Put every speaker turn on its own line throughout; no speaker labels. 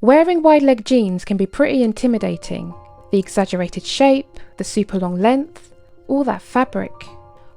Wearing wide leg jeans can be pretty intimidating. The exaggerated shape, the super long length, all that fabric.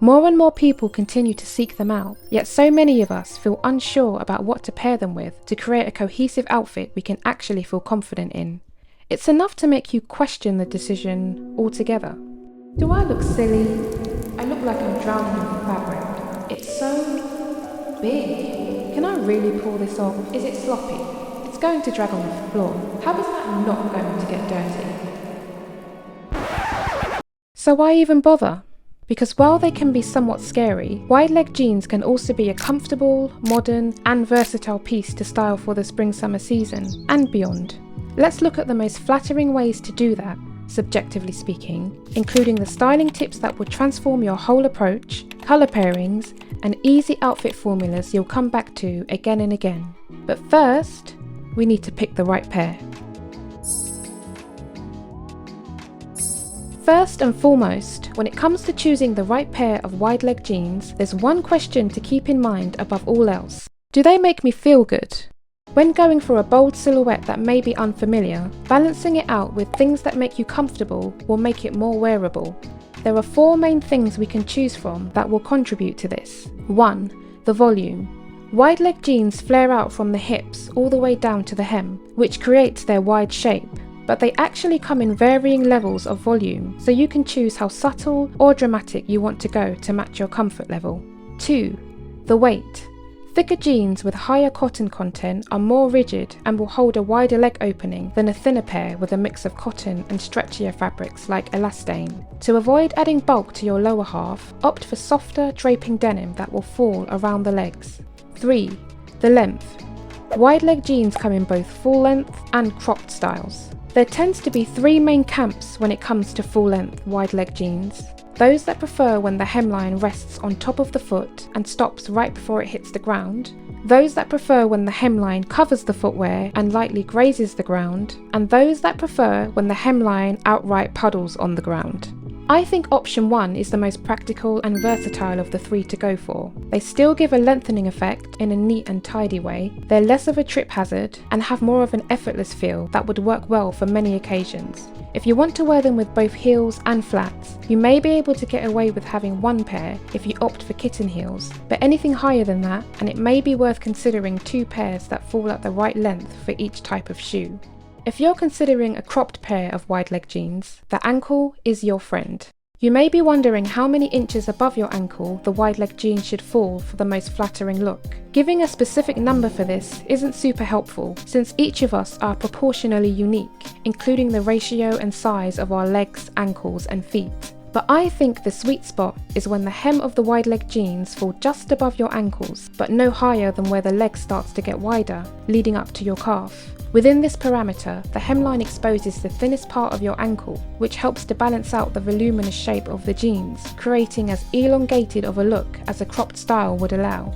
More and more people continue to seek them out, yet so many of us feel unsure about what to pair them with to create a cohesive outfit we can actually feel confident in. It's enough to make you question the decision altogether. Do I look silly? I look like I'm drowning in fabric. It's so big. Can I really pull this off? Is it sloppy? It's going to drag on the floor. How is that not going to get dirty? So why even bother? Because while they can be somewhat scary, wide leg jeans can also be a comfortable, modern and versatile piece to style for the spring-summer season and beyond. Let's look at the most flattering ways to do that, subjectively speaking, including the styling tips that will transform your whole approach, colour pairings and easy outfit formulas you'll come back to again and again. But first, we need to pick the right pair. First and foremost, when it comes to choosing the right pair of wide leg jeans, there's one question to keep in mind above all else. Do they make me feel good? When going for a bold silhouette that may be unfamiliar, balancing it out with things that make you comfortable will make it more wearable. There are 4 main things we can choose from that will contribute to this. 1. The volume. Wide leg jeans flare out from the hips all the way down to the hem, which creates their wide shape. But they actually come in varying levels of volume, so you can choose how subtle or dramatic you want to go to match your comfort level. 2. The weight. Thicker jeans with higher cotton content are more rigid and will hold a wider leg opening than a thinner pair with a mix of cotton and stretchier fabrics like elastane. To avoid adding bulk to your lower half, opt for softer draping denim that will fall around the legs. 3. The length. Wide leg jeans come in both full length and cropped styles. There tends to be 3 main camps when it comes to full-length wide leg jeans. Those that prefer when the hemline rests on top of the foot and stops right before it hits the ground. Those that prefer when the hemline covers the footwear and lightly grazes the ground. And those that prefer when the hemline outright puddles on the ground. I think option 1 is the most practical and versatile of the 3 to go for. They still give a lengthening effect in a neat and tidy way, they're less of a trip hazard, and have more of an effortless feel that would work well for many occasions. If you want to wear them with both heels and flats, you may be able to get away with having 1 pair if you opt for kitten heels, but anything higher than that, and it may be worth considering 2 pairs that fall at the right length for each type of shoe. If you're considering a cropped pair of wide leg jeans, the ankle is your friend. You may be wondering how many inches above your ankle the wide leg jeans should fall for the most flattering look. Giving a specific number for this isn't super helpful, since each of us are proportionally unique, including the ratio and size of our legs, ankles and feet. But I think the sweet spot is when the hem of the wide leg jeans fall just above your ankles, but no higher than where the leg starts to get wider, leading up to your calf. Within this parameter, the hemline exposes the thinnest part of your ankle, which helps to balance out the voluminous shape of the jeans, creating as elongated of a look as a cropped style would allow.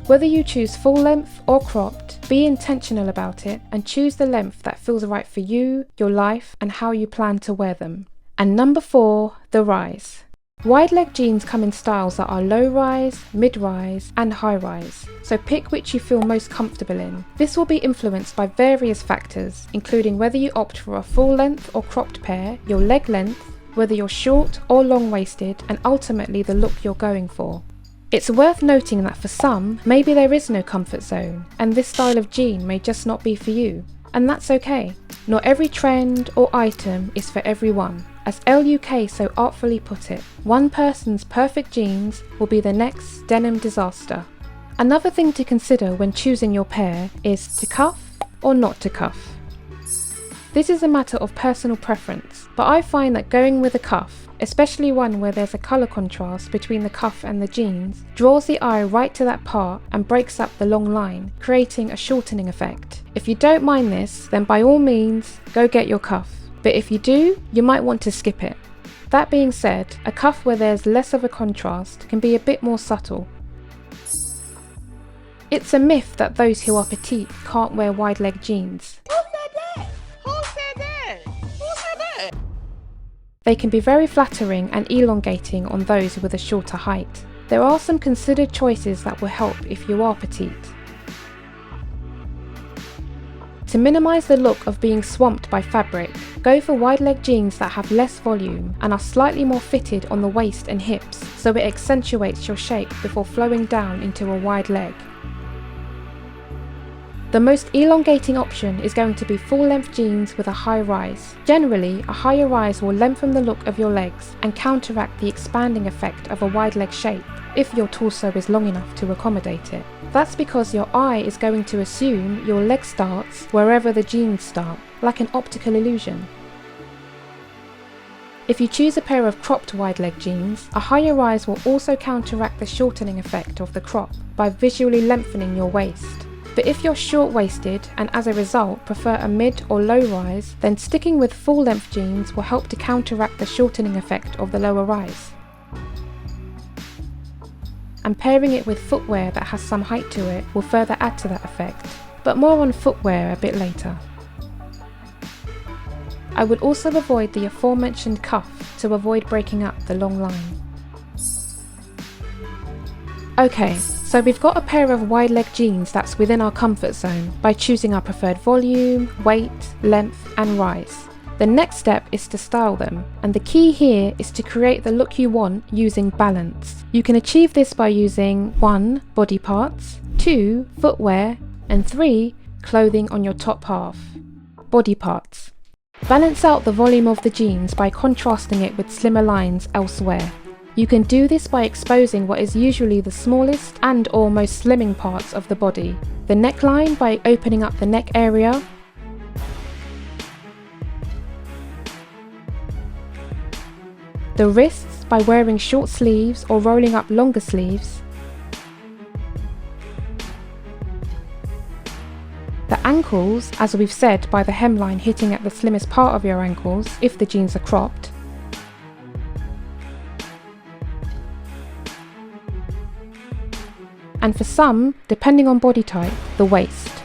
Whether you choose full length or cropped, be intentional about it and choose the length that feels right for you, your life, and how you plan to wear them. And number 4, the rise. Wide leg jeans come in styles that are low rise, mid rise and high rise, so pick which you feel most comfortable in. This will be influenced by various factors, including whether you opt for a full length or cropped pair, your leg length, whether you're short or long waisted, and ultimately the look you're going for. It's worth noting that for some, maybe there is no comfort zone, and this style of jean may just not be for you, and that's okay. Not every trend or item is for everyone. As LUK so artfully put it, one person's perfect jeans will be the next denim disaster. Another thing to consider when choosing your pair is to cuff or not to cuff. This is a matter of personal preference, but I find that going with a cuff, especially one where there's a colour contrast between the cuff and the jeans, draws the eye right to that part and breaks up the long line, creating a shortening effect. If you don't mind this, then by all means, go get your cuff. But if you do, you might want to skip it. That being said, a cuff where there's less of a contrast can be a bit more subtle. It's a myth that those who are petite can't wear wide leg jeans.
Who said that? Who said that? Who said that?
They can be very flattering and elongating on those with a shorter height. There are some considered choices that will help if you are petite. To minimise the look of being swamped by fabric, go for wide leg jeans that have less volume and are slightly more fitted on the waist and hips, so it accentuates your shape before flowing down into a wide leg. The most elongating option is going to be full-length jeans with a high rise. Generally, a higher rise will lengthen the look of your legs and counteract the expanding effect of a wide leg shape, if your torso is long enough to accommodate it. That's because your eye is going to assume your leg starts wherever the jeans start, like an optical illusion. If you choose a pair of cropped wide leg jeans, a higher rise will also counteract the shortening effect of the crop by visually lengthening your waist. But if you're short-waisted and as a result prefer a mid or low rise, then sticking with full-length jeans will help to counteract the shortening effect of the lower rise. And pairing it with footwear that has some height to it will further add to that effect, but more on footwear a bit later. I would also avoid the aforementioned cuff to avoid breaking up the long line. Okay, so we've got a pair of wide leg jeans that's within our comfort zone by choosing our preferred volume, weight, length and rise. The next step is to style them, and the key here is to create the look you want using balance. You can achieve this by using 1. Body parts, 2. Footwear, and 3. Clothing on your top half. Body parts. Balance out the volume of the jeans by contrasting it with slimmer lines elsewhere. You can do this by exposing what is usually the smallest and or most slimming parts of the body. The neckline by opening up the neck area, the wrists by wearing short sleeves or rolling up longer sleeves, the ankles, as we've said, by the hemline hitting at the slimmest part of your ankles if the jeans are cropped, and for some, depending on body type, the waist.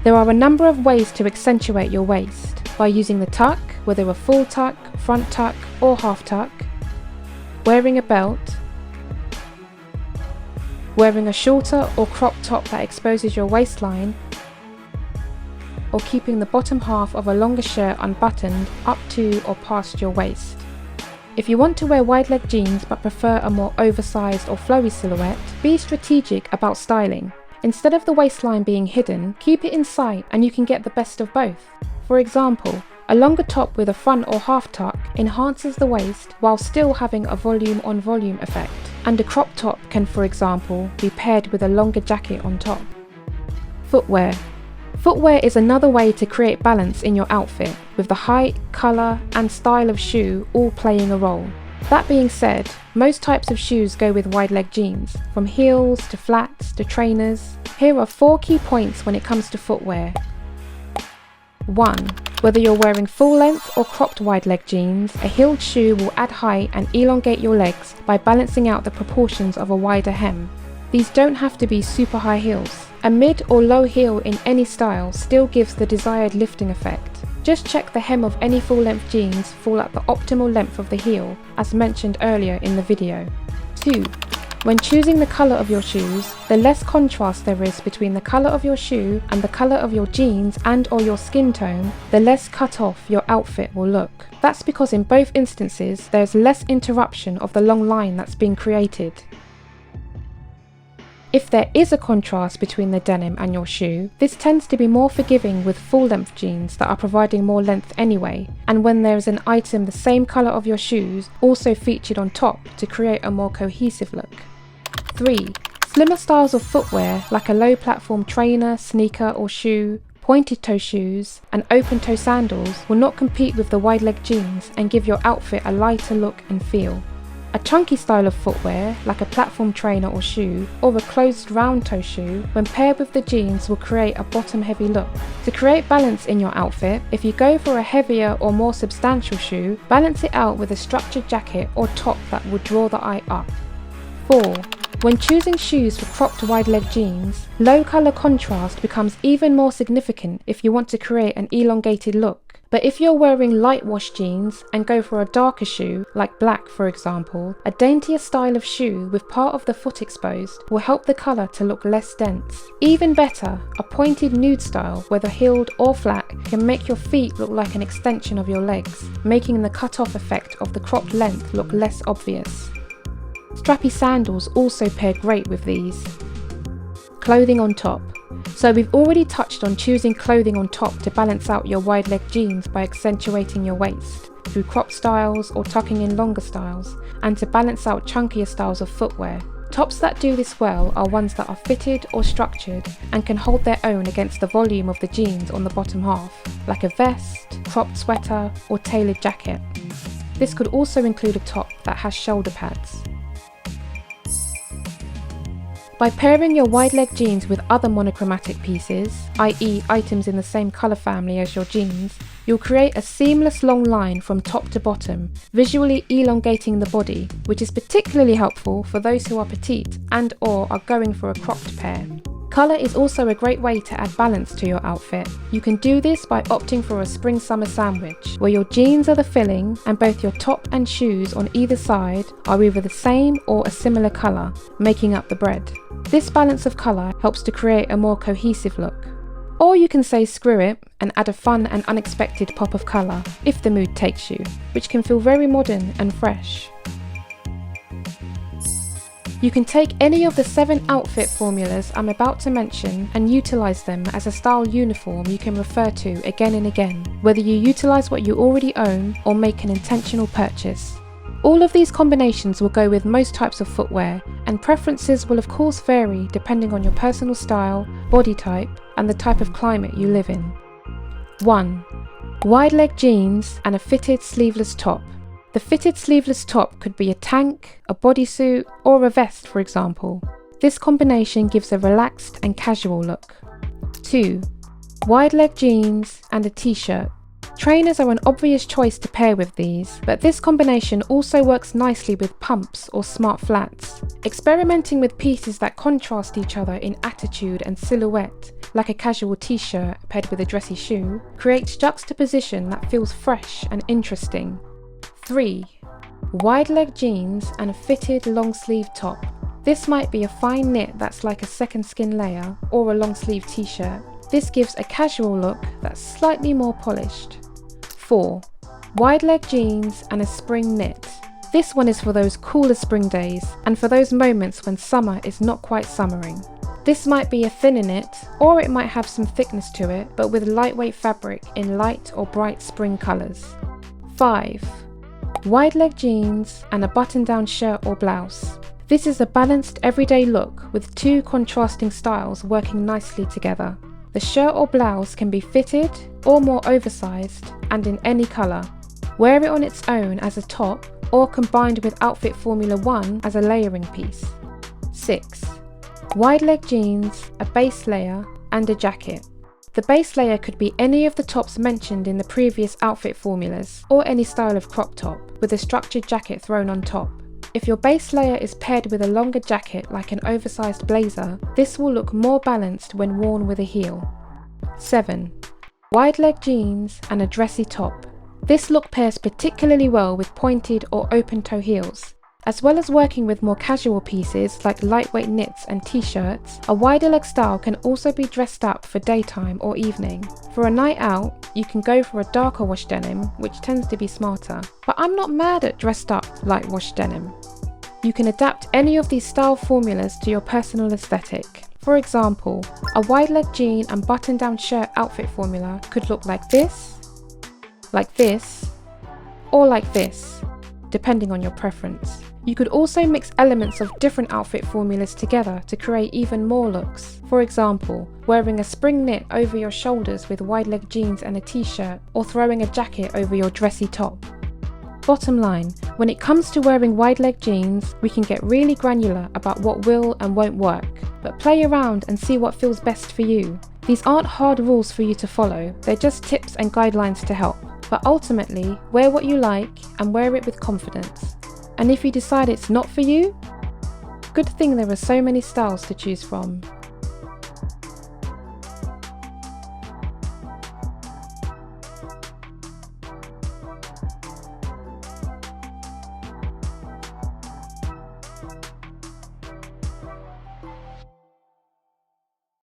There are a number of ways to accentuate your waist, by using the tuck, whether a full tuck, front tuck or half tuck, wearing a belt, wearing a shorter or cropped top that exposes your waistline, or keeping the bottom half of a longer shirt unbuttoned up to or past your waist. If you want to wear wide leg jeans but prefer a more oversized or flowy silhouette, be strategic about styling. Instead of the waistline being hidden, keep it in sight and you can get the best of both. For example, a longer top with a front or half tuck enhances the waist while still having a volume on volume effect, and a crop top can, for example, be paired with a longer jacket on top. Footwear. Footwear is another way to create balance in your outfit, with the height, colour and style of shoe all playing a role. That being said, most types of shoes go with wide leg jeans, from heels to flats to trainers. Here are 4 key points when it comes to footwear. 1. Whether you're wearing full length or cropped wide leg jeans, a heeled shoe will add height and elongate your legs by balancing out the proportions of a wider hem. These don't have to be super high heels. A mid or low heel in any style still gives the desired lifting effect. Just check the hem of any full-length jeans fall at the optimal length of the heel, as mentioned earlier in the video. 2. When choosing the colour of your shoes, the less contrast there is between the colour of your shoe and the colour of your jeans and or your skin tone, the less cut off your outfit will look. That's because in both instances there's less interruption of the long line that's being created. If there is a contrast between the denim and your shoe, this tends to be more forgiving with full-length jeans that are providing more length anyway, and when there is an item the same colour of your shoes also featured on top to create a more cohesive look. 3. Slimmer styles of footwear like a low platform trainer, sneaker or shoe, pointed toe shoes and open toe sandals will not compete with the wide leg jeans and give your outfit a lighter look and feel. A chunky style of footwear, like a platform trainer or shoe, or a closed round toe shoe, when paired with the jeans will create a bottom heavy look. To create balance in your outfit, if you go for a heavier or more substantial shoe, balance it out with a structured jacket or top that will draw the eye up. 4. When choosing shoes for cropped wide-leg jeans, low colour contrast becomes even more significant if you want to create an elongated look. But if you're wearing light wash jeans and go for a darker shoe, like black for example, a daintier style of shoe with part of the foot exposed will help the colour to look less dense. Even better, a pointed nude style, whether heeled or flat, can make your feet look like an extension of your legs, making the cut-off effect of the cropped length look less obvious. Strappy sandals also pair great with these. Clothing on top. So we've already touched on choosing clothing on top to balance out your wide leg jeans by accentuating your waist, through crop styles or tucking in longer styles, and to balance out chunkier styles of footwear. Tops that do this well are ones that are fitted or structured and can hold their own against the volume of the jeans on the bottom half, like a vest, cropped sweater, or tailored jacket. This could also include a top that has shoulder pads. By pairing your wide leg jeans with other monochromatic pieces, i.e. items in the same colour family as your jeans, you'll create a seamless long line from top to bottom, visually elongating the body, which is particularly helpful for those who are petite and/or are going for a cropped pair. Colour is also a great way to add balance to your outfit. You can do this by opting for a spring-summer sandwich, where your jeans are the filling and both your top and shoes on either side are either the same or a similar colour, making up the bread. This balance of colour helps to create a more cohesive look. Or you can say screw it and add a fun and unexpected pop of colour, if the mood takes you, which can feel very modern and fresh. You can take any of the 7 outfit formulas I'm about to mention and utilise them as a style uniform you can refer to again and again, whether you utilise what you already own or make an intentional purchase. All of these combinations will go with most types of footwear, and preferences will of course vary depending on your personal style, body type, and the type of climate you live in. 1. Wide leg jeans and a fitted sleeveless top. The fitted sleeveless top could be a tank, a bodysuit, or a vest for example. This combination gives a relaxed and casual look. 2. Wide leg jeans and a t-shirt. Trainers are an obvious choice to pair with these, but this combination also works nicely with pumps or smart flats. Experimenting with pieces that contrast each other in attitude and silhouette, like a casual t-shirt paired with a dressy shoe, creates juxtaposition that feels fresh and interesting. 3. Wide leg jeans and a fitted long sleeve top. This might be a fine knit that's like a second skin layer or a long sleeve t-shirt. This gives a casual look that's slightly more polished. 4. Wide leg jeans and a spring knit. This one is for those cooler spring days and for those moments when summer is not quite summering. This might be a thinner knit, or it might have some thickness to it, but with lightweight fabric in light or bright spring colours. 5. Wide leg jeans and a button-down shirt or blouse. This is a balanced everyday look with 2 contrasting styles working nicely together. The shirt or blouse can be fitted or more oversized and in any colour. Wear it on its own as a top or combined with Outfit Formula 1 as a layering piece. 6. Wide leg jeans, a base layer and a jacket. The base layer could be any of the tops mentioned in the previous outfit formulas, or any style of crop top, with a structured jacket thrown on top. If your base layer is paired with a longer jacket like an oversized blazer, this will look more balanced when worn with a heel. 7. Wide leg jeans and a dressy top. This look pairs particularly well with pointed or open toe heels. As well as working with more casual pieces like lightweight knits and t-shirts, a wider leg style can also be dressed up for daytime or evening. For a night out, you can go for a darker wash denim, which tends to be smarter. But I'm not mad at dressed up light wash denim. You can adapt any of these style formulas to your personal aesthetic. For example, a wide leg jean and button down shirt outfit formula could look like this, or like this, depending on your preference. You could also mix elements of different outfit formulas together to create even more looks. For example, wearing a spring knit over your shoulders with wide leg jeans and a t-shirt, or throwing a jacket over your dressy top. Bottom line, when it comes to wearing wide leg jeans, we can get really granular about what will and won't work, but play around and see what feels best for you. These aren't hard rules for you to follow, they're just tips and guidelines to help. But ultimately, wear what you like and wear it with confidence. And if you decide it's not for you, Good thing there are so many styles to choose from.